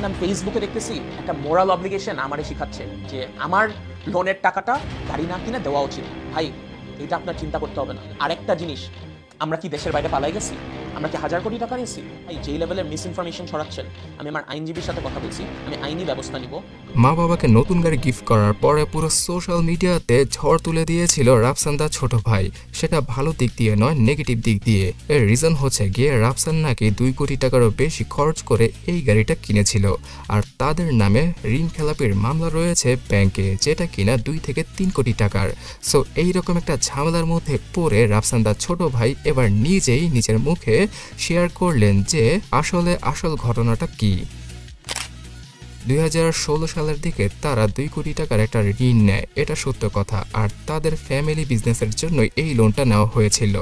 এখানে আমি ফেসবুকে দেখতেছি একটা মোরাল অব্লিগেশন আমারে শিখাচ্ছে যে আমার লোনের টাকাটা গাড়ি না কিনে দেওয়া উচিত। ভাই, এটা আপনার চিন্তা করতে হবে না। আরেকটা জিনিস, আমরা কি দেশের বাইরে পালাই গেছি? আমরা কি হাজার কোটি টাকা নিয়েছি? ভাই, যেই লেভেলের মিস ইনফরমেশন ছড়াচ্ছেন, আমি আমার আইনজীবীর সাথে কথা বলছি, আমি আইনি ব্যবস্থা নিব। মা বাবাকে নতুন গাড়ি গিফট করার পরে পুরো সোশ্যাল মিডিয়াতে ঝড় তুলে দিয়েছিল রাফসান দা ছোট ভাই। সেটা ভালো দিক দিয়ে নয়, নেগেটিভ দিক দিয়ে। এর রিজন হচ্ছে গিয়ে রাফসান নাকি 2 কোটি টাকারও বেশি খরচ করে এই গাড়িটা কিনেছিল, আর তাদের নামে ঋণ খেলাপির মামলা রয়েছে ব্যাংকে, যেটা কিনা 2 থেকে 3 কোটি টাকার। সো এইরকম একটা ঝামেলার মধ্যে পড়ে রাফসান দা ছোট ভাই এবার নিজেই নিজের মুখে শেয়ার করলেন যে আসলে আসল ঘটনাটা কি। 2016 সালের দিকে তারা 2 কোটি টাকার একটা ঋণ নেয়, এটা সত্য কথা। আর তাদের ফ্যামিলি বিজনেসের জন্যই এই লোনটা নেওয়া হয়েছিল,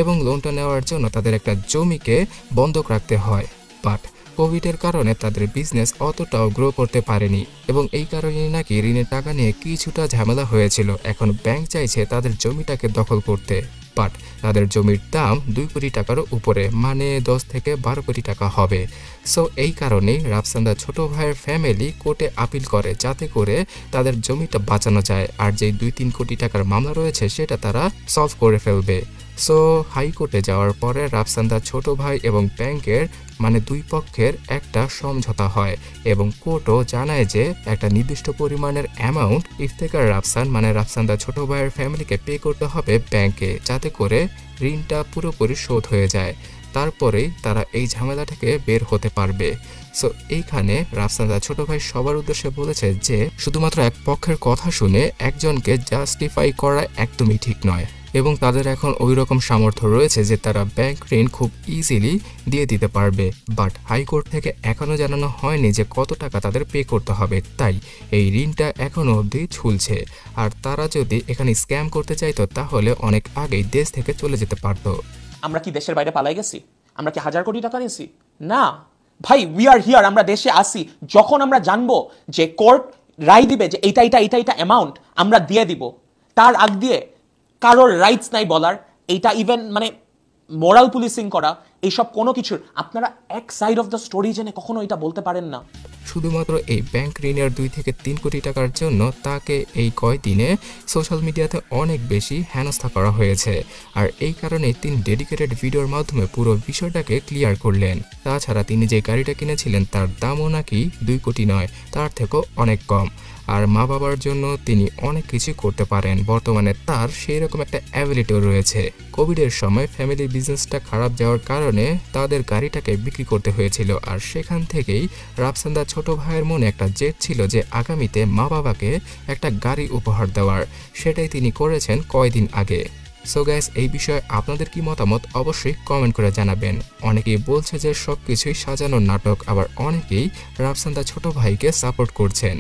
এবং লোনটা নেওয়ার জন্য তাদের একটা জমিকে বন্ধক রাখতে হয়। বাট কোভিডের কারণে তাদের বিজনেস অতটাও গ্রো করতে পারেনি, এবং এই কারণেই নাকি ঋণের টাকা নিয়ে কিছুটা ঝামেলা হয়েছিল। এখন ব্যাংক চাইছে তাদের জমিটাকে দখল করতে। বাট তাদের জমির দাম 2 কোটি টাকারও উপরে, মানে 10 থেকে 12 কোটি টাকা হবে। সো এই কারণেই রাফসান দা ছোট ভাইয়ের ফ্যামিলি কোর্টে আপিল করে, যাতে করে তাদের জমিটা বাঁচানো যায়, আর যে 2-3 কোটি টাকার মামলা রয়েছে সেটা তারা সলভ করে ফেলবে। সো হাইকোর্টে যাওয়ার পরে রাফসান দা ছোট ভাই এবং ব্যাংকের মানে 2 পক্ষের একটা সমঝোতা হয়, এবং কোর্টও জানায় যে একটা নির্দিষ্ট পরিমাণের অ্যামাউন্ট ইফতেখার রাফসান মানে রাফসান দা ছোট ভাইয়ের ফ্যামিলিকে পে করতে হবে ব্যাংকে, যাতে করে ঋণটা পুরোপুরি শোধ হয়ে যায়। তারপরেই তারা এই ঝামেলা থেকে বের হতে পারবে। সো এইখানে রাফসান দা ছোট ভাই সবার উদ্দেশ্যে বলেছে যে শুধুমাত্র এক পক্ষের কথা শুনে একজনকে জাস্টিফাই করা একদমই ঠিক নয়, এবং তাদের এখন ওই রকম সামর্থ্য রয়েছে যে তারা ব্যাংক ঋণ খুব ইজিলি দিয়ে দিতে পারবে। বাট হাইকোর্ট থেকে এখনও জানানো হয়নি যে কত টাকা তাদের পে করতে হবে, তাই এই ঋণটা এখনও অবধি ঝুলছে। আর তারা যদি এখানে স্ক্যাম করতে চাইতো তাহলে অনেক আগেই দেশ থেকে চলে যেতে পারতো। আমরা কি দেশের বাইরে পালাই গেছি? আমরা কি হাজার কোটি টাকা নিয়েছি? না ভাই, উই আর হিয়ার। আমরা দেশে আসি যখন আমরা জানবো যে কোর্ট রায় দিবে যে এইটা অ্যামাউন্ট আমরা দিয়ে দিব। তার আগ দিয়ে কারোর রাইটস নাই বলার, এইটা ইভেন মানে মোরাল পুলিশিং করা, এইসব কোনো কিছুর আপনারা এক সাইড অফ দ্য স্টোরি জেনে কখনো এটা বলতে পারেন না। শুধুমাত্র এই ব্যাংক ঋণের 2 থেকে 3 কোটি টাকার জন্য তাকে এই কয়দিনে সোশ্যাল মিডিয়াতে অনেক বেশি হেনস্থা করা হয়েছে, আর এই কারণে তিনি ডেডিকেটেড ভিডিওর মাধ্যমে পুরো বিষয়টাকে ক্লিয়ার করলেন। তাছাড়া তিনি যে গাড়িটা কিনেছিলেন তার দামও নাকি 2 কোটি নয়, তার থেকেও অনেক কম। আর মা বাবার জন্য তিনি অনেক কিছু করতে পারেন, বর্তমানে তার সেই রকম একটা অ্যাবিলিটিও রয়েছে। কোভিডের সময় ফ্যামিলি বিজনেসটা খারাপ যাওয়ার কারণে তাদের গাড়িটাকে বিক্রি করতে হয়েছিল, আর সেখান থেকেই রাফসান দা ছোট ভাইয়ের মনে একটা জেদ ছিল যে আগামীতে মা বাবাকে একটা গাড়ি উপহার দেওয়ার। সেটাই তিনি করেছেন কয়েকদিন আগে। সো গাইস, এই বিষয়ে আপনাদের কি মতামত অবশ্যই কমেন্ট করে জানাবেন। অনেকেই বলছে যে সবকিছুই সাজানোর নাটক, আবার অনেকেই রাফসান দা ছোট ভাইকে সাপোর্ট করছেন।